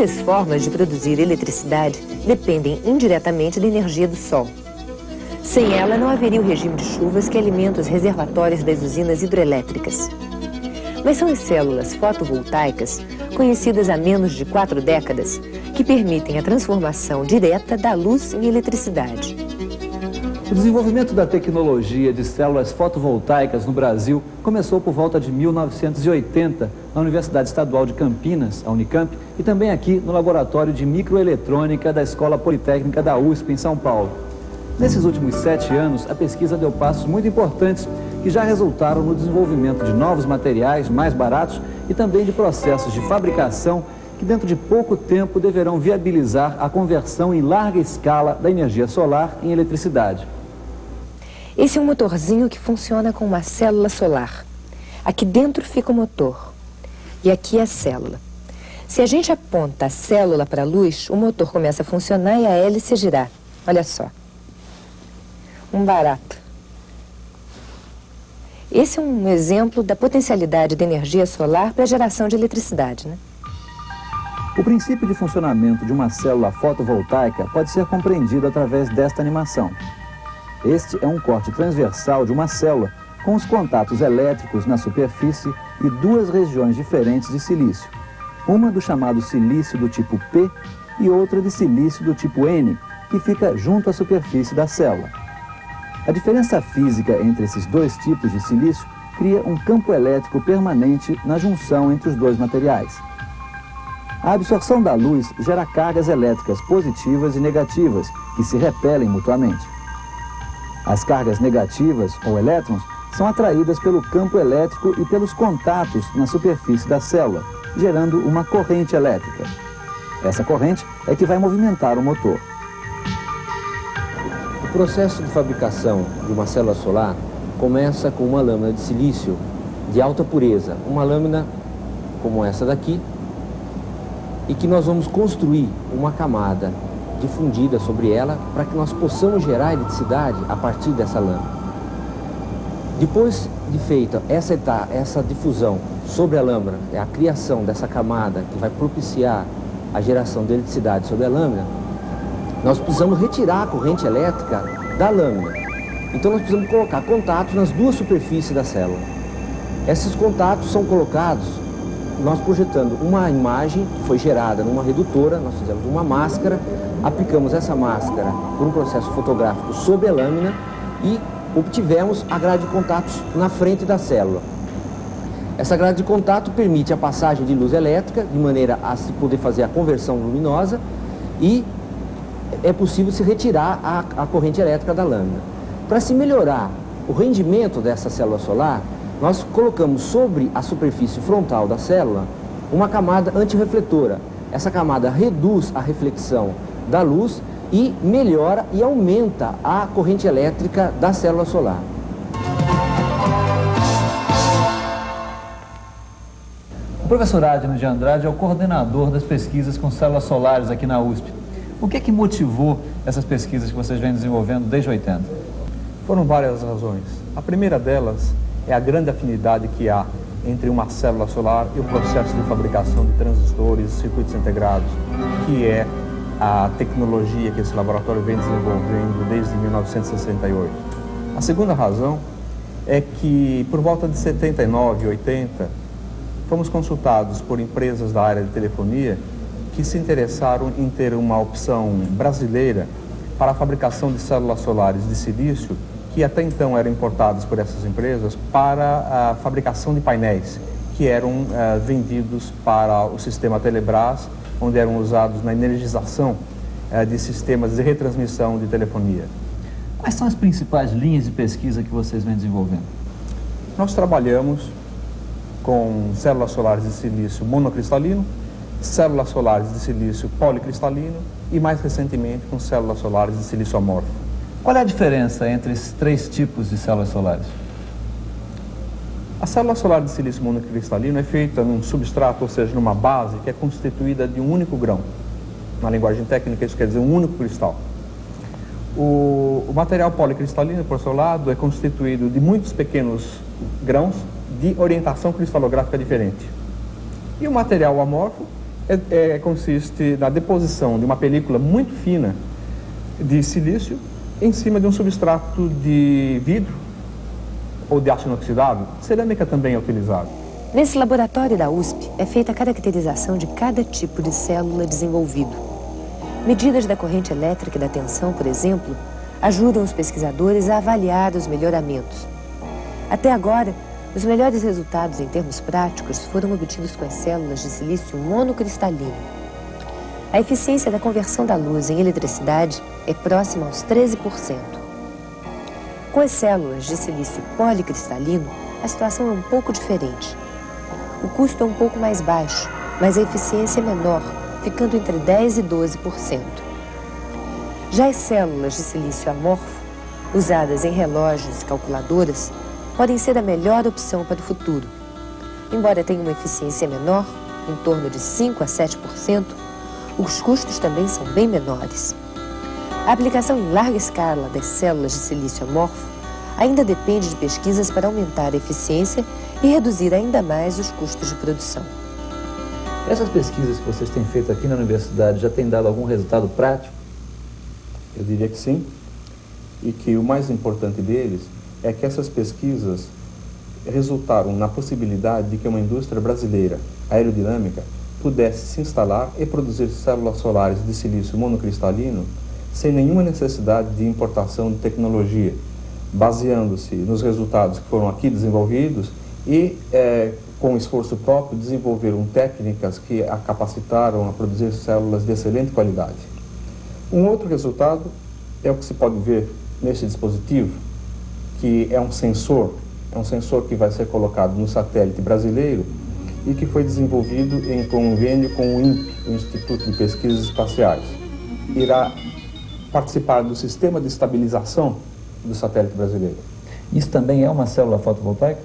Muitas formas de produzir eletricidade dependem indiretamente da energia do Sol. Sem ela, não haveria o regime de chuvas que alimenta os reservatórios das usinas hidrelétricas. Mas são as células fotovoltaicas, conhecidas há menos de 4 décadas, que permitem a transformação direta da luz em eletricidade. O desenvolvimento da tecnologia de células fotovoltaicas no Brasil começou por volta de 1980 na Universidade Estadual de Campinas, a Unicamp, e também aqui no Laboratório de Microeletrônica da Escola Politécnica da USP, em São Paulo. Nesses últimos 7 anos, a pesquisa deu passos muito importantes que já resultaram no desenvolvimento de novos materiais mais baratos e também de processos de fabricação que dentro de pouco tempo deverão viabilizar a conversão em larga escala da energia solar em eletricidade. Esse é um motorzinho que funciona com uma célula solar. Aqui dentro fica o motor e aqui é a célula. Se a gente aponta a célula para a luz, o motor começa a funcionar e a hélice a girar. Olha só. Um barato. Esse é um exemplo da potencialidade da energia solar para a geração de eletricidade, né? O princípio de funcionamento de uma célula fotovoltaica pode ser compreendido através desta animação. Este é um corte transversal de uma célula com os contatos elétricos na superfície e 2 regiões diferentes de silício. Uma do chamado silício do tipo P e outra de silício do tipo N, que fica junto à superfície da célula. A diferença física entre esses 2 tipos de silício cria um campo elétrico permanente na junção entre os 2 materiais. A absorção da luz gera cargas elétricas positivas e negativas, que se repelem mutuamente. As cargas negativas, ou elétrons, são atraídas pelo campo elétrico e pelos contatos na superfície da célula, gerando uma corrente elétrica. Essa corrente é que vai movimentar o motor. O processo de fabricação de uma célula solar começa com uma lâmina de silício de alta pureza, uma lâmina como essa daqui, e que nós vamos construir uma camada difundida sobre ela para que nós possamos gerar eletricidade a partir dessa lâmina. Depois de feita essa difusão sobre a lâmina, a criação dessa camada que vai propiciar a geração de eletricidade sobre a lâmina, nós precisamos retirar a corrente elétrica da lâmina. Então nós precisamos colocar contatos nas 2 superfícies da célula. Esses contatos são colocados, nós projetando uma imagem que foi gerada numa redutora, nós fizemos uma máscara, aplicamos essa máscara por um processo fotográfico sobre a lâmina e obtivemos a grade de contatos na frente da célula. Essa grade de contato permite a passagem de luz elétrica, de maneira a se poder fazer a conversão luminosa, e é possível se retirar a corrente elétrica da lâmina. Para se melhorar o rendimento dessa célula solar, nós colocamos sobre a superfície frontal da célula uma camada antirrefletora. Essa camada reduz a reflexão da luz e melhora e aumenta a corrente elétrica da célula solar. O professor Adno de Andrade é o coordenador das pesquisas com células solares aqui na USP. O que é que motivou essas pesquisas que vocês vêm desenvolvendo desde 80? Foram várias razões. A primeira delas é a grande afinidade que há entre uma célula solar e o processo de fabricação de transistores e circuitos integrados, que é a tecnologia que esse laboratório vem desenvolvendo desde 1968. A segunda razão é que, por volta de 79, 80, fomos consultados por empresas da área de telefonia que se interessaram em ter uma opção brasileira para a fabricação de células solares de silício, que até então eram importadas por essas empresas para a fabricação de painéis, que eram vendidos para o sistema Telebrás, onde eram usados na energização de sistemas de retransmissão de telefonia. Quais são as principais linhas de pesquisa que vocês vêm desenvolvendo? Nós trabalhamos com células solares de silício monocristalino, células solares de silício policristalino e, mais recentemente, com células solares de silício amorfo. Qual é a diferença entre esses 3 tipos de células solares? A célula solar de silício monocristalino é feita num substrato, ou seja, numa base que é constituída de um único grão. Na linguagem técnica, isso quer dizer um único cristal. O material policristalino, por seu lado, é constituído de muitos pequenos grãos de orientação cristalográfica diferente. E o material amorfo consiste na deposição de uma película muito fina de silício em cima de um substrato de vidro ou de aço inoxidável. Cerâmica também é utilizada. Nesse laboratório da USP é feita a caracterização de cada tipo de célula desenvolvido. Medidas da corrente elétrica e da tensão, por exemplo, ajudam os pesquisadores a avaliar os melhoramentos. Até agora, os melhores resultados em termos práticos foram obtidos com as células de silício monocristalino. A eficiência da conversão da luz em eletricidade é próxima aos 13%. Com as células de silício policristalino, a situação é um pouco diferente. O custo é um pouco mais baixo, mas a eficiência é menor, ficando entre 10% e 12%. Já as células de silício amorfo, usadas em relógios e calculadoras, podem ser a melhor opção para o futuro. Embora tenham uma eficiência menor, em torno de 5% a 7%, os custos também são bem menores. A aplicação em larga escala das células de silício amorfo ainda depende de pesquisas para aumentar a eficiência e reduzir ainda mais os custos de produção. Essas pesquisas que vocês têm feito aqui na universidade já têm dado algum resultado prático? Eu diria que sim, e que o mais importante deles é que essas pesquisas resultaram na possibilidade de que uma indústria brasileira aerodinâmica pudesse se instalar e produzir células solares de silício monocristalino sem nenhuma necessidade de importação de tecnologia, baseando-se nos resultados que foram aqui desenvolvidos e, com esforço próprio, desenvolveram técnicas que a capacitaram a produzir células de excelente qualidade. Um outro resultado é o que se pode ver neste dispositivo, que é um sensor que vai ser colocado no satélite brasileiro e que foi desenvolvido em convênio com o INPE, o Instituto de Pesquisas Espaciais. Irá participar do sistema de estabilização do satélite brasileiro. Isso também é uma célula fotovoltaica?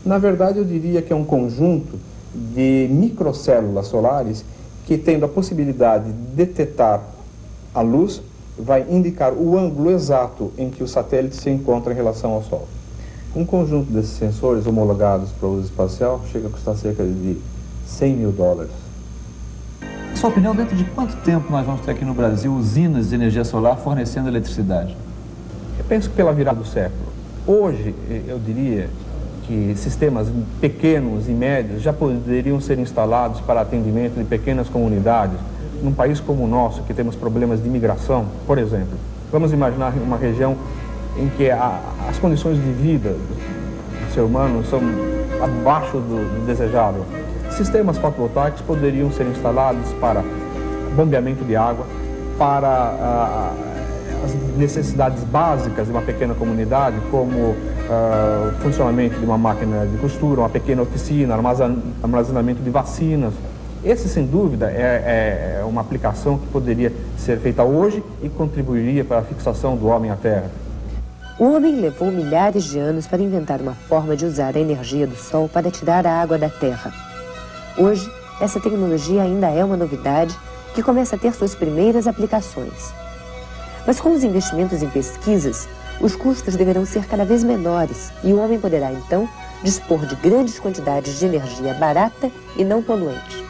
Na verdade, eu diria que é um conjunto de microcélulas solares que, tendo a possibilidade de detectar a luz, vai indicar o ângulo exato em que o satélite se encontra em relação ao Sol. Um conjunto desses sensores homologados para o uso espacial chega a custar cerca de $100 mil. Na sua opinião, dentro de quanto tempo nós vamos ter aqui no Brasil usinas de energia solar fornecendo eletricidade? Eu penso que pela virada do século. Hoje, eu diria que sistemas pequenos e médios já poderiam ser instalados para atendimento de pequenas comunidades. Num país como o nosso, que temos problemas de imigração, por exemplo, vamos imaginar uma região em que as condições de vida do ser humano são abaixo do desejável. Sistemas fotovoltaicos poderiam ser instalados para bombeamento de água, para as necessidades básicas de uma pequena comunidade, como funcionamento de uma máquina de costura, uma pequena oficina, armazenamento de vacinas. Esse, sem dúvida, é uma aplicação que poderia ser feita hoje e contribuiria para a fixação do homem à Terra. O homem levou milhares de anos para inventar uma forma de usar a energia do Sol para tirar a água da Terra. Hoje, essa tecnologia ainda é uma novidade que começa a ter suas primeiras aplicações. Mas com os investimentos em pesquisas, os custos deverão ser cada vez menores e o homem poderá, então, dispor de grandes quantidades de energia barata e não poluente.